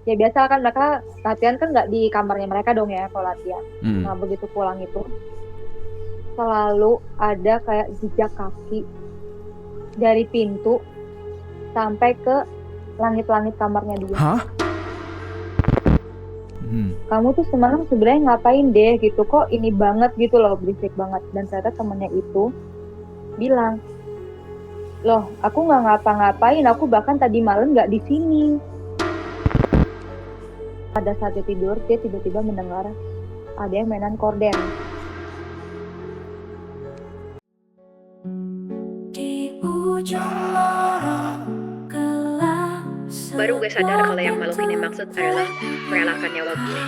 Ya biasa kan mereka latihan kan nggak di kamarnya mereka dong ya kalau latihan. Hmm. Nah begitu pulang itu selalu ada kayak jejak kaki dari pintu sampai ke langit-langit kamarnya dia. Hah? Hmm. Kamu tuh semalam sebenarnya ngapain deh gitu, kok ini banget gitu loh, berisik banget. Dan ternyata temennya itu bilang, loh aku nggak ngapa-ngapain, aku bahkan tadi malam nggak di sini. Pada saat dia tidur, dia tiba-tiba mendengar ada yang mainan korden. Di ujung lorong gelap, Baru gue sadar kalau yang makhluk ini maksud adalah merelakan nyawa gue.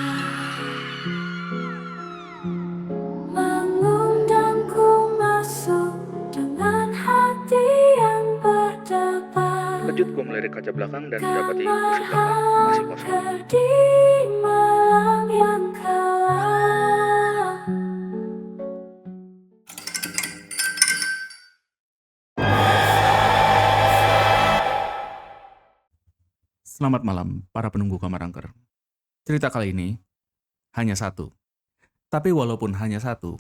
mengundangku masuk dengan hati yang berdebar. Terkejut gue melirik kaca belakang dan mendapati kursi belakang masih kosong. Di malam yang gelap. Selamat malam para penunggu kamar angker. Cerita kali ini hanya satu. Tapi walaupun hanya satu,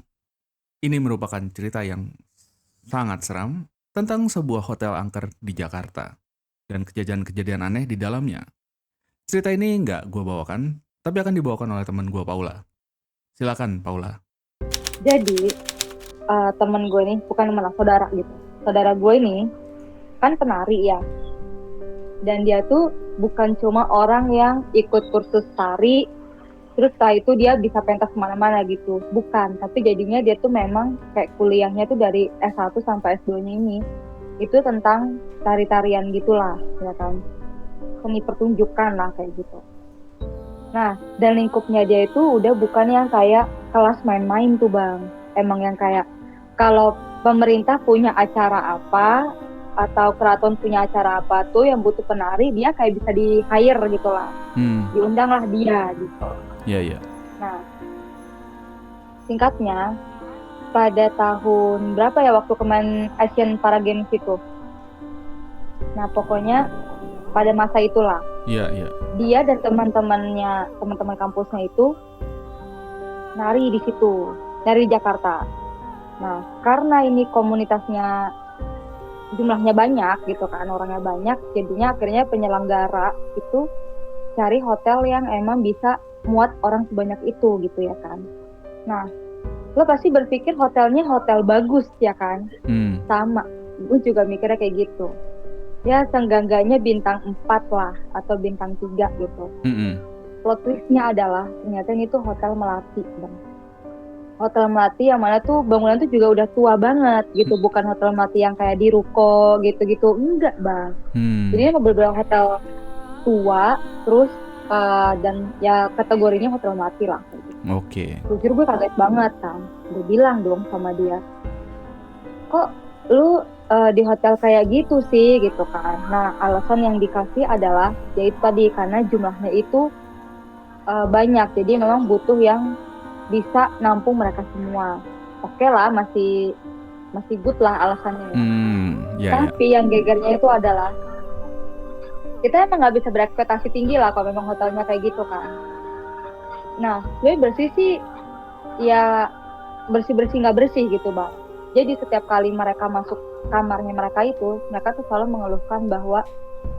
ini merupakan cerita yang sangat seram tentang sebuah hotel angker di Jakarta dan kejadian-kejadian aneh di dalamnya. Cerita ini nggak gue bawakan, tapi akan dibawakan oleh teman gue Paula. Silakan Paula. Jadi temen gue nih, bukan temen, saudara gitu. Saudara gue ini kan penari ya. Dan dia tuh bukan cuma orang yang ikut kursus tari, terus setelah itu dia bisa pentas kemana-mana gitu. Bukan, tapi jadinya dia tuh memang kayak kuliahnya tuh dari S1 sampai S2-nya ini. Itu tentang tari-tarian gitulah, ya kan. Seni pertunjukan lah kayak gitu. Nah, dan lingkupnya dia itu udah bukan yang kayak kelas main-main tuh Bang. Emang yang kayak kalau pemerintah punya acara apa atau keraton punya acara apa tuh yang butuh penari, dia kayak bisa di-hire gitu lah. Diundang lah dia gitu. Iya. Nah, singkatnya pada tahun berapa ya waktu kemarin Asian Para Games itu. Nah, pokoknya pada masa itulah. Iya. Dia dan teman-teman kampusnya itu nari di situ, dari Jakarta. Nah, karena ini komunitasnya jumlahnya banyak gitu kan, orangnya banyak, jadinya akhirnya penyelenggara itu cari hotel yang emang bisa muat orang sebanyak itu gitu ya kan. Nah, lo pasti berpikir hotelnya hotel bagus ya kan? Sama, gue juga mikirnya kayak gitu. Ya seenggak-enggaknya bintang 4 lah, atau bintang 3 gitu. Plot twistnya adalah ternyata ini tuh hotel melati Bang. Hotel melati yang mana tuh bangunan tuh juga udah tua banget gitu, bukan hotel melati yang kayak di ruko gitu-gitu, enggak Bang. Jadi ini beberapa hotel tua, terus dan ya kategorinya hotel melati lah gitu. Oke. Jujur gue kaget banget kan, gue bilang dong sama dia, kok lu di hotel kayak gitu sih gitu kan. Nah alasan yang dikasih adalah yaitu tadi karena jumlahnya itu banyak, jadi memang butuh yang bisa nampung mereka semua. Oke lah, masih good lah alasannya. Tapi yang gegernya itu adalah kita emang nggak bisa berekspektasi tinggi lah kalau memang hotelnya kayak gitu kan. Nah, gue bersih sih ya bersih nggak bersih gitu Bang. Jadi setiap kali mereka masuk kamarnya mereka itu, mereka tuh selalu mengeluhkan bahwa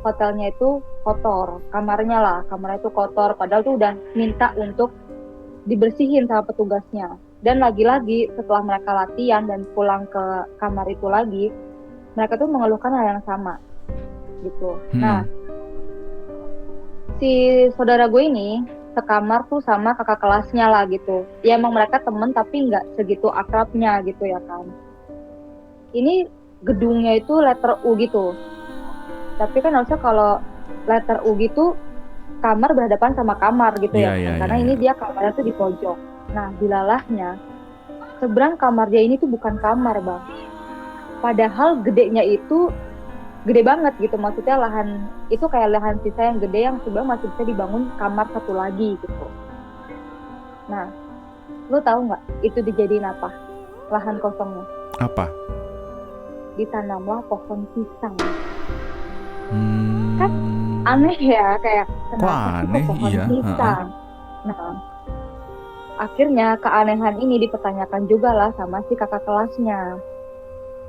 hotelnya itu kotor, kamarnya itu kotor, padahal tuh udah minta untuk dibersihin sama petugasnya. Dan lagi-lagi setelah mereka latihan dan pulang ke kamar itu lagi, mereka tuh mengeluhkan hal yang sama gitu. Nah, si saudara gue ini sekamar tuh sama kakak kelasnya lah gitu. Ya emang mereka temen tapi nggak segitu akrabnya gitu ya kan. Ini gedungnya itu letter U gitu. Tapi kan harusnya kalau letter U gitu kamar berhadapan sama kamar gitu ya kan. Karena ini dia kamarnya tuh di pojok. Nah dilalahnya seberang kamar dia ini tuh bukan kamar Bang. Padahal gedenya itu gede banget gitu, maksudnya lahan itu kayak lahan sisa yang gede yang sebenarnya masih bisa dibangun kamar satu lagi gitu. Nah, lu tahu nggak itu dijadiin apa? Lahan kosongnya? Apa? Ditanamlah pohon pisang. Kan Aneh ya, kayak Kok kenapa sih ke aneh? pohon Iya. pisang? Nah, akhirnya keanehan ini dipertanyakan juga lah sama si kakak kelasnya.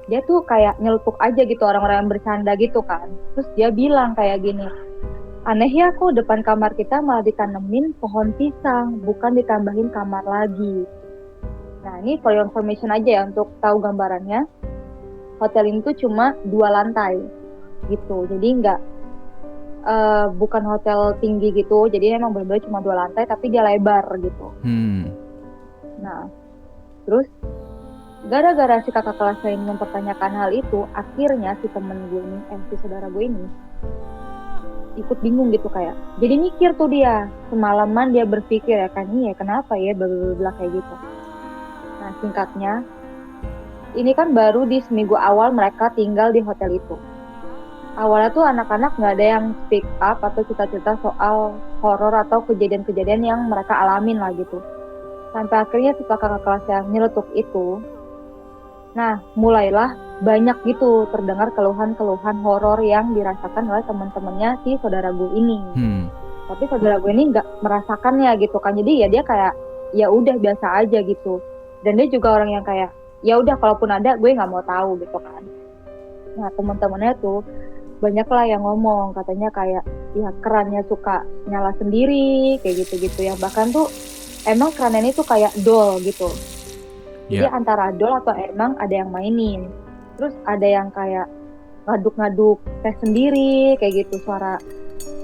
Dia tuh kayak nyeletuk aja gitu orang-orang yang bercanda gitu kan. Terus dia bilang kayak gini, aneh ya kok depan kamar kita malah ditanemin pohon pisang, bukan ditambahin kamar lagi. Nah ini for your information aja ya untuk tahu gambarannya. Hotel ini tuh cuma 2 lantai gitu. Jadi bukan hotel tinggi gitu. Jadi emang benar-benar cuma 2 lantai tapi dia lebar gitu. Nah terus gara-gara si kakak kelas saya ini mempertanyakan hal itu, akhirnya si temen gue ini, si saudara gue ini ikut bingung gitu kayak. Jadi mikir tuh dia, semalaman dia berpikir ya kan, iya kenapa ya bla kayak gitu. Nah singkatnya, ini kan baru di seminggu awal mereka tinggal di hotel itu. Awalnya tuh anak-anak nggak ada yang speak up atau cerita-cerita soal horor atau kejadian-kejadian yang mereka alamin lah gitu. Sampai akhirnya setelah kakak kelas yang nyeletuk itu, nah mulailah banyak gitu terdengar keluhan-keluhan horor yang dirasakan oleh teman-temannya si saudara gue ini. Tapi saudara gue ini nggak merasakannya gitu kan, jadi ya dia kayak ya udah biasa aja gitu. Dan dia juga orang yang kayak ya udah kalaupun ada gue nggak mau tahu gitu kan. Nah teman-temannya tuh banyak lah yang ngomong katanya kayak ya kerannya suka nyala sendiri kayak gitu-gitu ya, bahkan tuh emang kerannya ini tuh kayak doll gitu. Jadi antara doll atau emang ada yang mainin. Terus ada yang kayak ngaduk-ngaduk teh sendiri kayak gitu, suara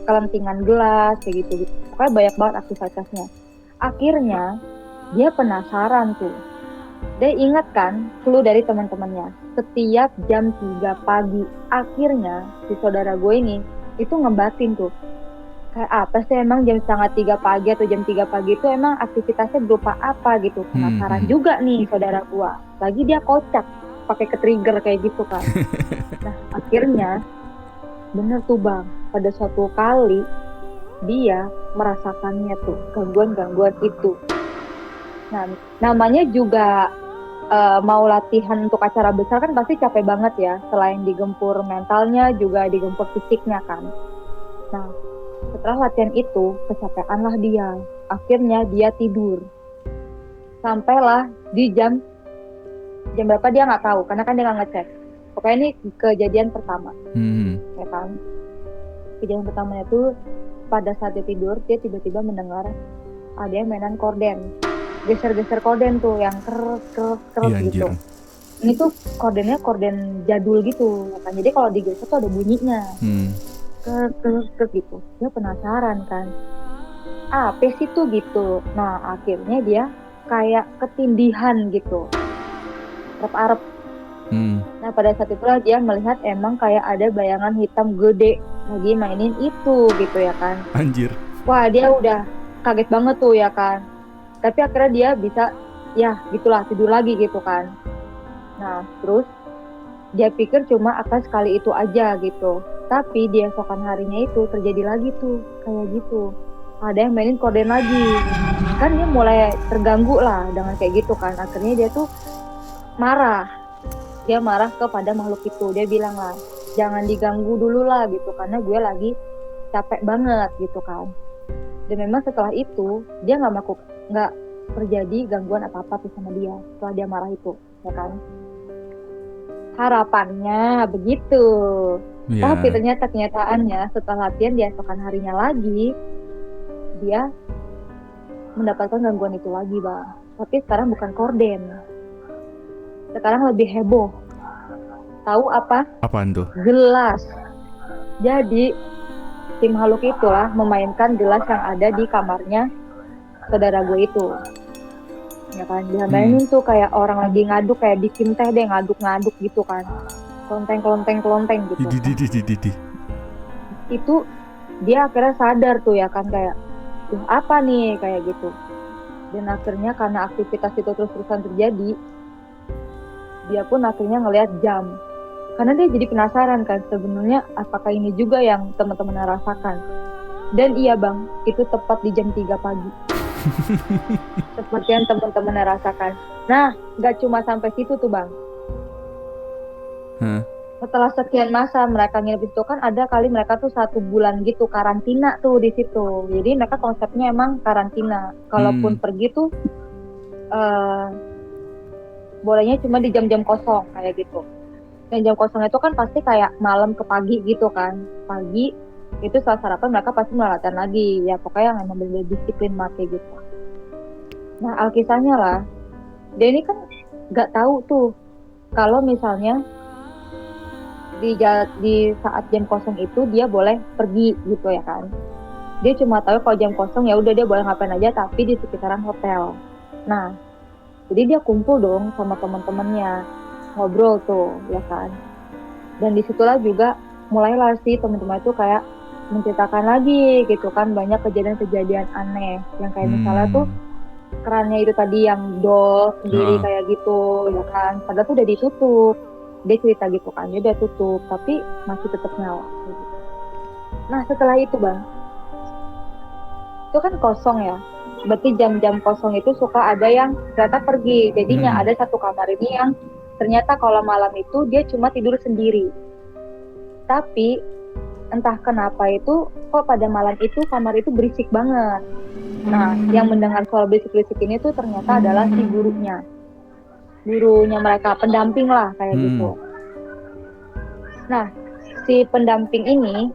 kelentingan gelas kayak gitu. Pokoknya banyak banget aktivitasnya. Akhirnya dia penasaran tuh. Dia ingat kan clue dari teman-temannya. Setiap jam 3 pagi akhirnya si saudara gue ini itu ngebatin tuh. Kayak apa sih emang jam 2:30 pagi atau jam 3 pagi itu emang aktivitasnya berupa apa gitu. Penasaran juga nih saudara gua. Lagi dia kocak pakai ke-trigger kayak gitu kan. Nah akhirnya bener tuh bang, pada suatu kali dia merasakannya tuh gangguan-gangguan itu. Nah namanya juga mau latihan untuk acara besar kan pasti capek banget ya. Selain digempur mentalnya juga digempur fisiknya kan. Nah setelah latihan itu, kecapean lah dia. Akhirnya dia tidur. Sampailah di jam berapa dia nggak tahu, karena kan dia nggak ngecek. Pokoknya ini kejadian pertama. Ya kan? Kejadian pertamanya tuh pada saat dia tidur, dia tiba-tiba mendengar ada yang mainan korden. Geser-geser korden tuh, yang kerut gitu. Ini tuh kordennya korden jadul gitu. Ya kan? Jadi kalau digeser tuh ada bunyinya. Gitu. Dia penasaran kan, apa sih tuh gitu. Nah akhirnya dia kayak ketindihan gitu, arep-arep. Nah pada saat itulah dia melihat emang kayak ada bayangan hitam gede lagi mainin itu gitu ya kan. Anjir. Wah dia udah kaget banget tuh ya kan. Tapi akhirnya dia bisa ya gitulah tidur lagi gitu kan. Nah terus dia pikir cuma akan sekali itu aja gitu. Tapi di esokan harinya itu terjadi lagi tuh kayak gitu. Ada yang mainin korden lagi. Kan dia mulai terganggu lah dengan kayak gitu kan. Akhirnya dia tuh marah. Dia marah kepada makhluk itu. Dia bilang lah, jangan diganggu dulu lah gitu. Karena gue lagi capek banget gitu kan. Dan memang setelah itu dia nggak terjadi gangguan apa-apa tuh sama dia. Setelah dia marah itu, ya kan. Harapannya begitu. Tapi ternyata kenyataannya setelah latihan di esokan harinya lagi dia mendapatkan gangguan itu lagi bang. Tapi sekarang bukan korden, sekarang lebih heboh. Tahu apa? Apaan tuh? Gelas. Jadi si makhluk itulah memainkan gelas yang ada di kamarnya saudara gue itu. Ya kan, dia mainin tuh kayak orang lagi ngaduk, kayak bikin teh deh, ngaduk-ngaduk gitu kan, kelonteng gitu. Itu dia akhirnya sadar tuh ya kan, kayak apa nih kayak gitu. Dan akhirnya karena aktivitas itu terus-terusan terjadi, dia pun akhirnya ngelihat jam, karena dia jadi penasaran kan sebenarnya apakah ini juga yang teman-teman rasakan. Dan iya bang, itu tepat di jam 3 pagi. Seperti yang teman-teman rasakan. Nah, nggak cuma sampai situ tuh bang. Setelah sekian masa mereka nginep di situ kan ada kali mereka tuh 1 bulan gitu karantina tuh di situ. Jadi mereka konsepnya emang karantina. Kalaupun pergi tuh eh, bolehnya cuma di jam-jam kosong kayak gitu. Dan jam kosong itu kan pasti kayak malam ke pagi gitu kan. Pagi itu setelah sarapan mereka pasti melatan lagi. Ya pokoknya yang emang bener disiplin make gitu. Nah alkisahnya lah, dia ini kan nggak tahu tuh kalau misalnya di saat jam kosong itu dia boleh pergi gitu ya kan. Dia cuma tahu kalau jam kosong ya udah dia boleh ngapain aja tapi di sekitaran hotel. Nah, jadi dia kumpul dong sama teman-temannya, ngobrol tuh ya kan. Dan disitulah juga mulailah sih teman-teman itu kayak menceritakan lagi gitu kan banyak kejadian-kejadian aneh yang kayak misalnya tuh kerannya itu tadi yang dol sendiri kayak gitu ya kan. Padahal tuh udah ditutup. Dia cerita gitu kan, dia udah tutup tapi masih tetap nyala gitu. Nah setelah itu bang, itu kan kosong ya, berarti jam-jam kosong itu suka ada yang ternyata pergi. Jadinya ada satu kamar ini yang ternyata kalau malam itu dia cuma tidur sendiri, tapi entah kenapa itu kok pada malam itu kamar itu berisik banget. Nah yang mendengar suara berisik-berisik ini tuh ternyata adalah si gurunya mereka, pendamping lah kayak gitu. Nah, si pendamping ini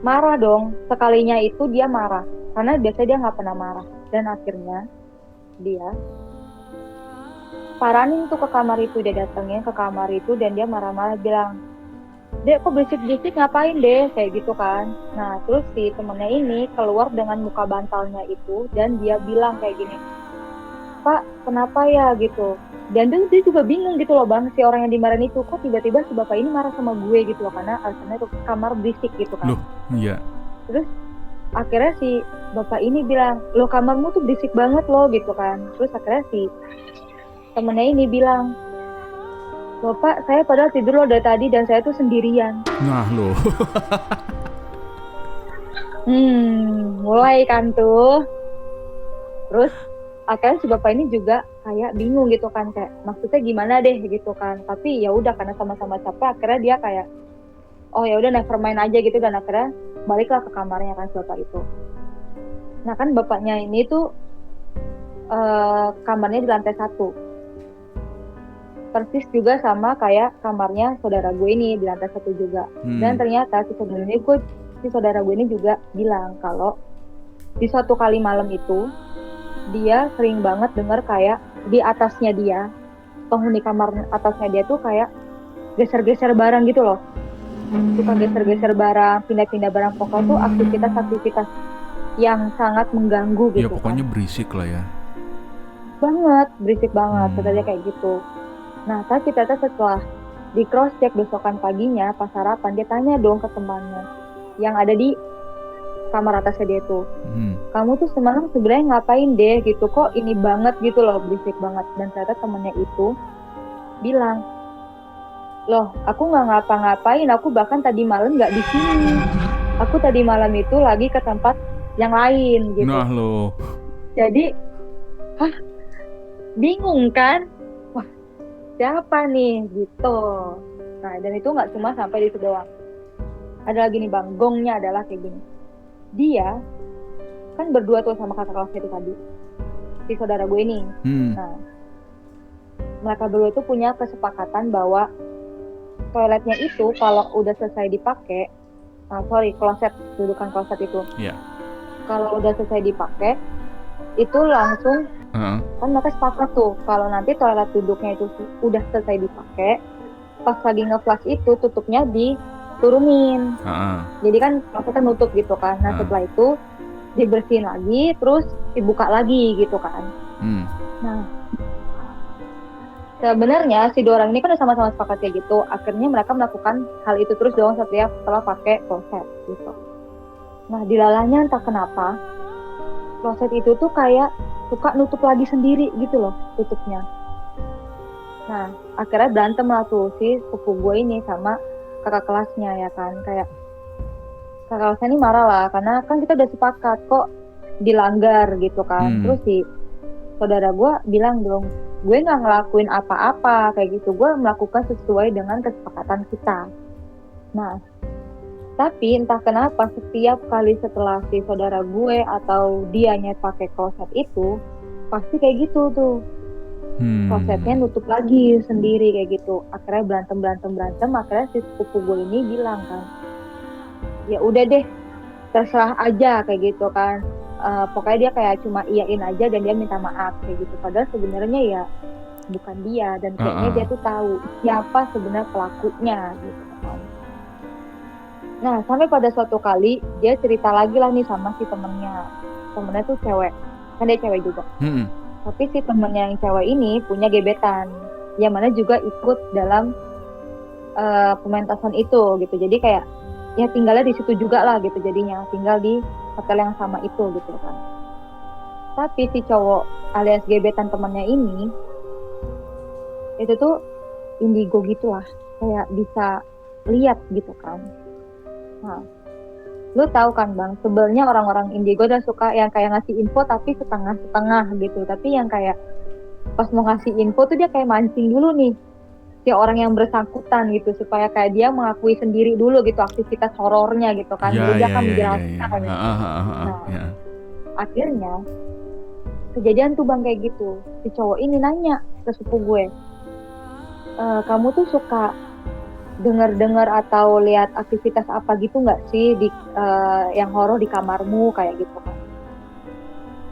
marah dong. Sekalinya itu dia marah, karena biasanya dia nggak pernah marah. Dan akhirnya dia paranin tuh ke kamar itu, dia datengin ke kamar itu dan dia marah-marah bilang, "Dek, kok berisik-berisik ngapain deh?" Kayak gitu kan. Nah, terus si temennya ini keluar dengan muka bantalnya itu dan dia bilang kayak gini, "Pak, kenapa ya?" gitu. Dan dia juga bingung gitu loh bang, si orang yang dimarahin itu kok tiba-tiba si bapak ini marah sama gue gitu loh, karena alasannya tuh kamar berisik gitu kan. Loh, iya. Terus akhirnya si bapak ini bilang, "Loh kamarmu tuh berisik banget loh," gitu kan. Terus akhirnya si temennya ini bilang, "Bapak, saya padahal tidur loh dari tadi dan saya tuh sendirian." Nah loh. Mulai kan tuh. Terus akhirnya si bapak ini juga kayak bingung gitu kan, kayak maksudnya gimana deh gitu kan. Tapi ya udah karena sama-sama capek akhirnya dia kayak oh ya udah never mind aja gitu, dan akhirnya baliklah ke kamarnya kan si bapak itu. Nah kan bapaknya ini tuh kamarnya di lantai 1. Persis juga sama kayak kamarnya saudara gue ini di lantai 1 juga. Dan ternyata si saudara gue ini juga bilang kalau di suatu kali malam itu dia sering banget dengar kayak di atasnya dia, penghuni kamar atasnya dia tuh kayak geser-geser barang gitu loh. Suka geser-geser barang, pindah-pindah barang, pokoknya tuh aktivitas yang sangat mengganggu gitu. Ya pokoknya berisik lah ya. Banget, berisik banget, katanya kayak gitu. Nah, tapi ternyata setelah di cross check besokan paginya pas sarapan, dia tanya dong ke temannya yang ada di kamar atasnya dia tuh, "Kamu tuh semalam sebenarnya ngapain deh gitu, kok ini banget gitu loh, berisik banget." Dan ternyata temennya itu bilang, "Loh, aku nggak ngapa-ngapain, aku bahkan tadi malam nggak di sini. Aku tadi malam itu lagi ke tempat yang lain gitu." Nah loh. Jadi, bingung kan? Wah, siapa nih gitu. Nah, dan itu nggak cuma sampai di situ doang. Ada lagi nih bang, gongnya adalah kayak gini. Dia kan berdua tuh sama kakak kelasnya itu tadi, si saudara gue ini. Nah, mereka berdua itu punya kesepakatan bahwa toiletnya itu kalau udah selesai dipakai, kloset, dudukan kloset itu. Kalau udah selesai dipakai, itu langsung kan mereka sepakat tuh kalau nanti toilet duduknya itu udah selesai dipakai, pas lagi nge-flush itu tutupnya diturunin. Jadi kan klosetnya nutup gitu kan. Nah setelah itu dibersihin lagi, terus dibuka lagi gitu kan. Nah sebenarnya si dua orang ini kan udah sama-sama sepakat kayak gitu. Akhirnya mereka melakukan hal itu terus dong setelah pakai kloset gitu. Nah dilalahnya entah kenapa kloset itu tuh kayak suka nutup lagi sendiri gitu loh tutupnya. Nah akhirnya berantem lah tuh si sepupu gue ini sama kakak kelasnya ya kan. Kayak kakak kelasnya ini marah lah karena kan kita udah sepakat kok dilanggar gitu kan. Terus si saudara gue bilang dong, gue nggak ngelakuin apa-apa kayak gitu, gue melakukan sesuai dengan kesepakatan kita. Nah, tapi entah kenapa setiap kali setelah si saudara gue atau dianya pakai kloset itu, pasti kayak gitu tuh, klosetnya nutup lagi sendiri kayak gitu. Akhirnya berantem, akhirnya si sepupu gue ini bilang kan, ya udah deh, terserah aja kayak gitu kan. Pokoknya dia kayak cuma iyain aja dan dia minta maaf kayak gitu. Padahal sebenarnya ya bukan dia, dan kayaknya dia tuh tahu siapa sebenarnya pelakunya gitu kan. Nah, sampai pada suatu kali dia cerita lagi lah nih sama si temennya tuh cewek, kan dia cewek juga. Tapi si temennya yang cewek ini punya gebetan, yang mana juga ikut dalam pementasan itu gitu. Jadi kayak ya tinggalnya di situ juga lah gitu, jadinya tinggal di hotel yang sama itu gitu kan. Tapi si cowok alias gebetan temannya ini itu tuh indigo gitu lah, kayak bisa lihat gitu kan. Nah, lu tahu kan bang, sebenarnya orang-orang indigo udah suka yang kayak ngasih info tapi setengah-setengah gitu. Tapi yang kayak pas mau ngasih info tuh dia kayak mancing dulu nih si orang yang bersangkutan gitu, supaya kayak dia mengakui sendiri dulu gitu aktivitas horornya gitu kan. Baru dia akan menjelaskan. Nah, akhirnya kejadian tuh bang kayak gitu. Si cowok ini nanya ke sepupu gue, kamu tuh suka dengar atau lihat aktivitas apa gitu nggak sih di yang horor di kamarmu kayak gitu kan.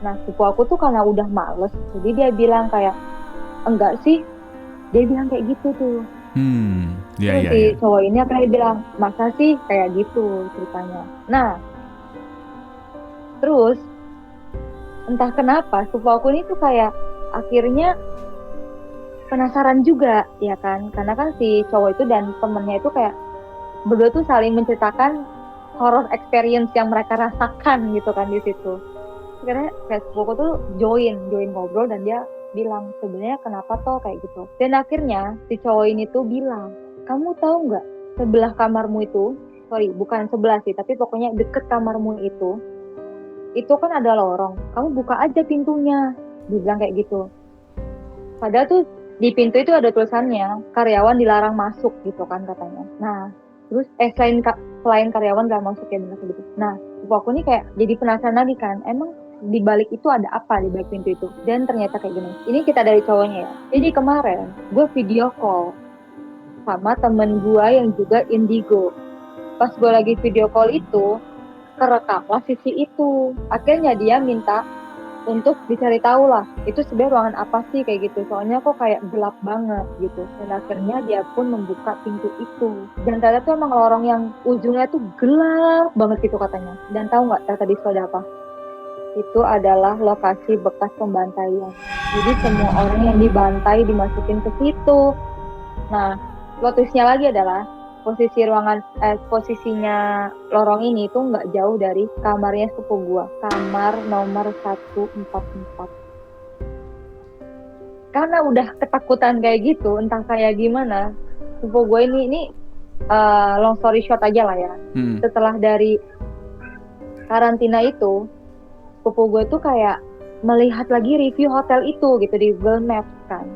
Nah, sepupu aku tuh karena udah males, jadi dia bilang kayak enggak sih. Dia bilang kayak gitu tuh. Terus si cowok ini akhirnya bilang, masa sih kayak gitu ceritanya. Nah, terus entah kenapa sepupu aku ini tuh kayak akhirnya penasaran juga ya kan, karena kan si cowok itu dan temennya itu kayak berdua tuh saling menceritakan horror experience yang mereka rasakan gitu kan di situ. Akhirnya kayak sepupu aku tuh join ngobrol, dan dia bilang sebenarnya kenapa toh kayak gitu. Dan akhirnya si cowok ini tuh bilang, kamu tahu nggak, sebelah kamarmu itu, bukan sebelah sih, tapi pokoknya deket kamarmu itu kan ada lorong, kamu buka aja pintunya. Dia bilang kayak gitu. Padahal tuh di pintu itu ada tulisannya karyawan dilarang masuk gitu kan katanya. Nah, terus selain karyawan gak masuk ya benar gitu. Nah, aku nih kayak jadi penasaran lagi kan, emang di balik itu ada apa di balik pintu itu. Dan ternyata kayak gini, ini kita dari cowoknya ya. Jadi kemarin gue video call sama temen gue yang juga indigo. Pas gue lagi video call itu, kerekamlah sisi itu. Akhirnya dia minta untuk dicari tahu lah, itu sebenarnya ruangan apa sih kayak gitu. Soalnya kok kayak gelap banget gitu. Dan akhirnya dia pun membuka pintu itu. Dan ternyata tuh emang lorong yang ujungnya tuh gelap banget gitu katanya. Dan tahu nggak ternyata di situ ada apa? Itu adalah lokasi bekas pembantaian. Jadi semua orang yang dibantai dimasukin ke situ. Nah, plot twist-nya lagi adalah posisinya lorong ini tuh nggak jauh dari kamarnya sepupu gua, kamar nomor 144. Karena udah ketakutan kayak gitu, entah kayak gimana, sepupu gua ini long story short aja lah ya. Setelah dari karantina itu, sepupu gue tuh kayak melihat lagi review hotel itu gitu di Google Maps kan.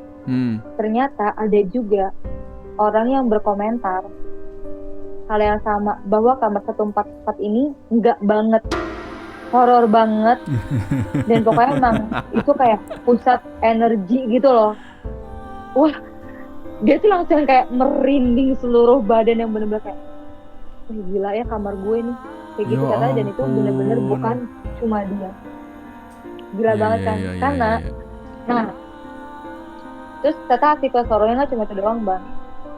Ternyata ada juga orang yang berkomentar hal yang sama, bahwa kamar 144 ini enggak banget, horor banget. Dan pokoknya emang itu kayak pusat energi gitu loh. Wah, dia tuh langsung kayak merinding seluruh badan, yang bener-bener kayak, gila ya kamar gue nih kayak gitu katanya. Dan itu bener-bener bukan cuma dia, gila banget kan. Karena nah, terus ternyata aktivitas horornya nggak cuma itu doang bang.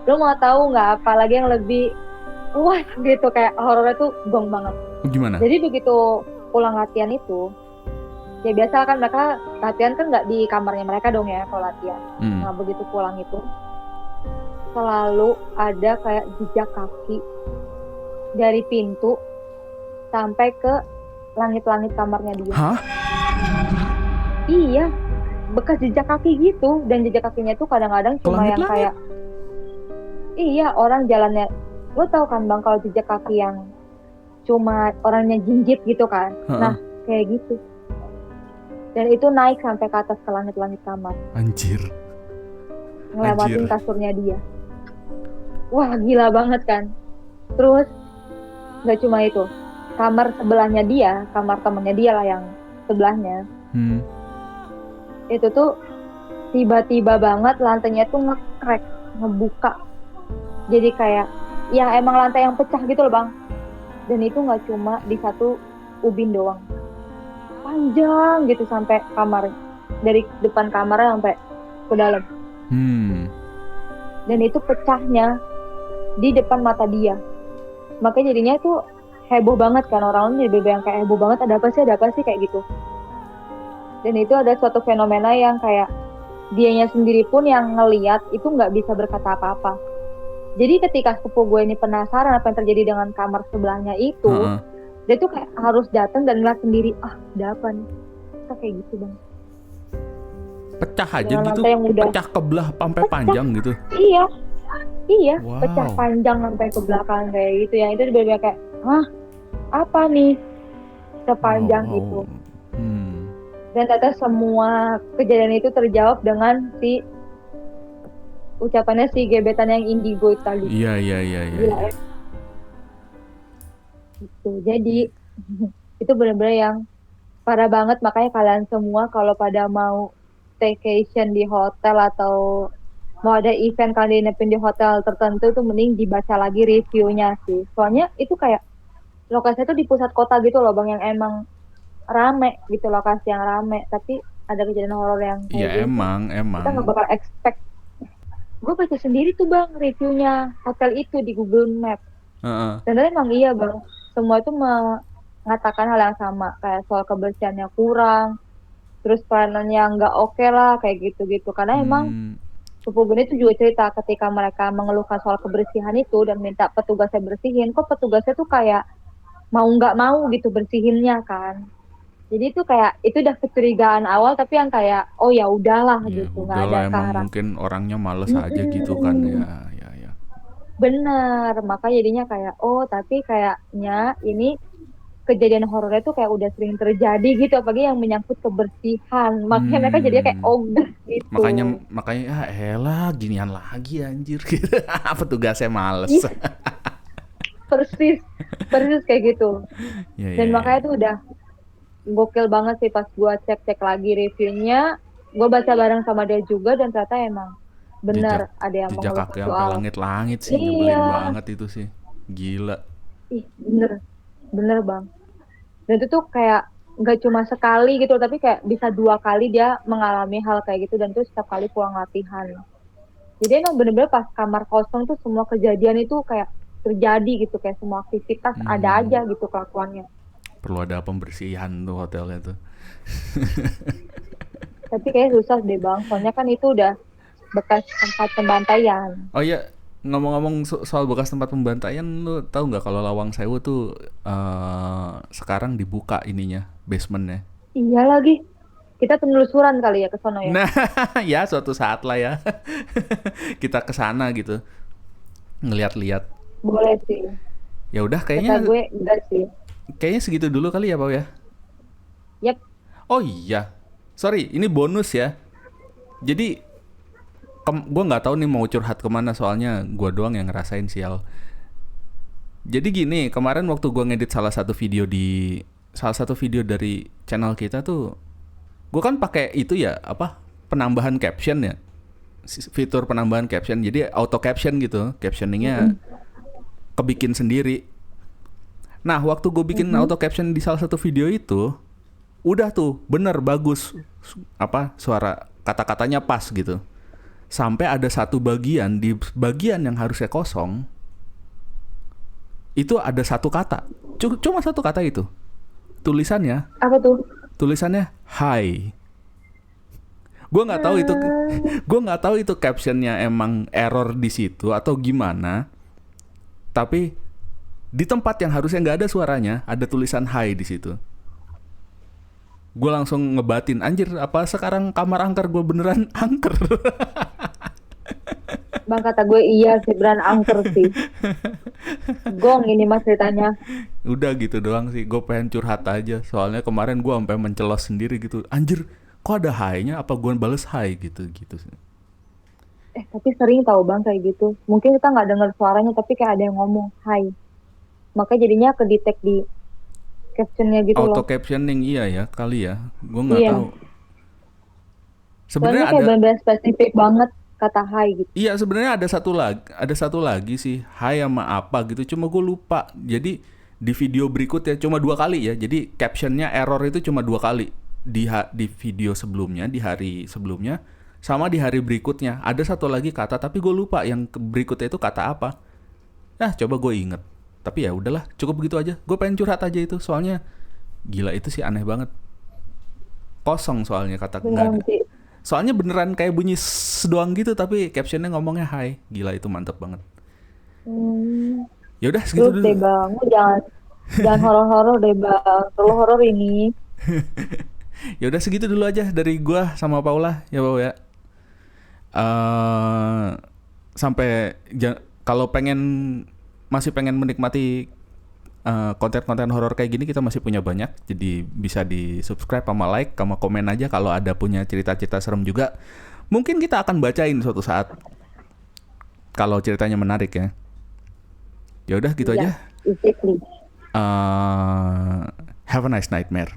Lo mau tahu nggak apa lagi yang lebih wah gitu, kayak horornya tuh gong banget. Gimana? Jadi begitu pulang latihan itu, ya biasa kan mereka latihan kan nggak di kamarnya mereka dong ya kalau latihan. Nah begitu pulang itu selalu ada kayak jejak kaki dari pintu sampai ke langit-langit kamarnya dia. Hah? Iya, bekas jejak kaki gitu. Dan jejak kakinya tuh kadang-kadang cuma yang kayak, iya orang jalannya, lo tau kan bang kalau jejak kaki yang cuma orangnya jinjit gitu kan. Nah kayak gitu. Dan itu naik sampai ke atas ke langit-langit kamar, Anjir. ngelewatin Anjir. kasurnya dia. Wah, gila banget kan. Terus nggak cuma itu, kamar sebelahnya dia, kamar temennya dia lah yang sebelahnya, Hmm. itu tuh tiba-tiba banget lantainya tuh nge-crack, ngebuka. Jadi kayak, ya emang lantai yang pecah gitu loh bang. Dan itu nggak cuma di satu ubin doang, panjang gitu sampai kamar, dari depan kamarnya sampai ke dalam. Hmm. Dan itu pecahnya di depan mata dia. Makanya jadinya tuh heboh banget kan, orang-orang jadi yang kayak heboh banget, ada apa sih kayak gitu. Dan itu ada suatu fenomena yang kayak dianya sendiri pun yang ngeliat itu nggak bisa berkata apa-apa. Jadi ketika sepupu gue ini penasaran apa yang terjadi dengan kamar sebelahnya itu, Heeh. dia tuh kayak harus datang dan ngeliat sendiri, ada apa nih? Kita kayak gitu bang. Pecah aja Dengan gitu. lantai yang udah Pecah kebelah sampai panjang gitu. iya, iya, Wow. pecah panjang sampai ke belakang kayak gitu. Yang itu bener-bener kayak, hah, apa nih sepanjang Wow. itu? Hmm. Dan ternyata semua kejadian itu terjawab dengan si ucapannya si gebetan yang indigo itu tadi. Iya. Gila ya. Gitu. Jadi itu benar-benar yang parah banget. Makanya kalian semua kalau pada mau staycation di hotel atau mau ada event kalian nginepin di hotel tertentu, itu mending dibaca lagi reviewnya sih. Soalnya itu kayak lokasinya tuh di pusat kota gitu loh bang, yang emang rame gitu, lokasi yang rame. Tapi ada kejadian horor yang kayak Ya gitu. emang. Kita nggak bakal expect. Gue baca sendiri tuh bang reviewnya hotel itu di Google Maps. Heeh. Dan ternyata emang iya bang, semua itu mengatakan hal yang sama, kayak soal kebersihannya kurang, terus pelayanannya nggak oke lah kayak gitu-gitu. Karena emang Hmm. sepupu gue itu juga cerita ketika mereka mengeluhkan soal kebersihan itu dan minta petugasnya bersihin, kok petugasnya tuh kayak mau nggak mau gitu bersihinnya kan. Jadi itu kayak itu udah kecurigaan awal, tapi yang kayak oh ya udahlah Ya gitu, nggak ada udahlah, ke emang arah. mungkin orangnya males aja gitu kan ya. Bener, maka jadinya kayak oh tapi kayaknya ini kejadian horornya tuh kayak udah sering terjadi gitu, apalagi yang menyangkut kebersihan. Makanya mereka jadinya kayak ogah gitu. Makanya ya elah ginian lagi anjir. Petugasnya males. Ih, persis kayak gitu. Ya, Dan ya, makanya ya. tuh udah gokil banget sih pas gua cek lagi reviewnya, gua baca bareng sama dia juga dan ternyata emang benar ada yang Jejak mengeluhkan kaki sampai soal. langit-langit sih, nyebelin Iya, banget itu sih. Gila. ih bener bang. Dan itu tuh kayak nggak cuma sekali gitu, tapi kayak bisa 2 kali dia mengalami hal kayak gitu, dan itu setiap kali pulang latihan. Jadi emang bener-bener pas kamar kosong tuh semua kejadian itu kayak terjadi gitu, kayak semua aktivitas ada aja gitu kelakuannya. Perlu ada pembersihan tuh hotelnya tuh. Tapi kayak susah deh bang, soalnya kan itu udah bekas tempat pembantaian. Oh iya, ngomong-ngomong soal bekas tempat pembantaian, lu tahu nggak kalau Lawang Sewu tuh sekarang dibuka ininya, basementnya. Iya lagi, kita penelusuran kali ya ke sono ya. Nah, ya suatu saat lah ya. Kita ke sana gitu. Ngeliat-liat. Boleh sih. Ya udah Kata gue enggak sih. kayaknya segitu dulu kali ya, Pau ya. Yap. Oh iya. Sorry, ini bonus ya. Jadi gue nggak tahu nih mau curhat kemana, soalnya gue doang yang ngerasain sial. Jadi gini, kemarin waktu gue ngedit salah satu video dari channel kita tuh, gue kan pakai itu ya, apa, penambahan caption ya, fitur penambahan caption. Jadi auto caption gitu, captioningnya kebikin sendiri. Nah, waktu gue bikin auto caption di salah satu video itu, udah tuh bener bagus, apa, suara kata-katanya pas gitu. Sampai ada satu bagian, di bagian yang harusnya kosong, itu ada satu kata, cuma satu kata itu. Tulisannya, Apa tuh? tulisannya hi. Gue nggak tahu itu captionnya emang error di situ atau gimana. Tapi di tempat yang harusnya nggak ada suaranya, ada tulisan hi di situ. Gue langsung ngebatin, anjir, apa sekarang kamar angker gue beneran angker? Bang kata gue iya sih, beran angker sih. Gong ini mas ceritanya. Udah gitu doang sih, gue pengen curhat aja. Soalnya kemarin gue sampai mencelos sendiri gitu. Anjir, kok ada hi-nya? Apa gue bales hi gitu sih. Tapi sering tahu bang kayak gitu. Mungkin kita nggak dengar suaranya, tapi kayak ada yang ngomong hai. Makanya jadinya kedetek di captionnya gitu Auto loh. captioning iya ya kali ya. Gue nggak Iya. tahu. Soalnya Sebenarnya kayak ada. benar-benar spesifik banget kata hai gitu. Iya sebenarnya ada satu lagi sih, hai sama apa gitu, cuma gue lupa. Jadi di video berikutnya cuma 2 kali ya. Jadi captionnya error itu cuma 2 kali di video sebelumnya, di hari sebelumnya, sama di hari berikutnya. Ada satu lagi kata tapi gue lupa yang berikutnya itu kata apa. Coba gue inget. Tapi ya udahlah, cukup begitu aja. Gue pengen curhat aja itu, soalnya gila itu sih aneh banget. Kosong soalnya kata nggak ada. Beneran sih. Soalnya beneran kayak bunyi doang gitu tapi captionnya ngomongnya hai. Gila itu mantep banget. Hmm, Ya udah segitu terus deh dulu. bang, lu jangan horor-horor deh bang. Terlalu horor ini. Ya udah segitu dulu aja dari gua sama Paula ya Pau ya. Eh sampai kalau masih pengen menikmati konten-konten horor kayak gini, kita masih punya banyak. Jadi bisa di subscribe sama like sama komen aja kalau ada punya cerita-cerita serem juga. Mungkin kita akan bacain suatu saat kalau ceritanya menarik ya. Ya udah gitu Iya, aja. exactly. Have a nice nightmare.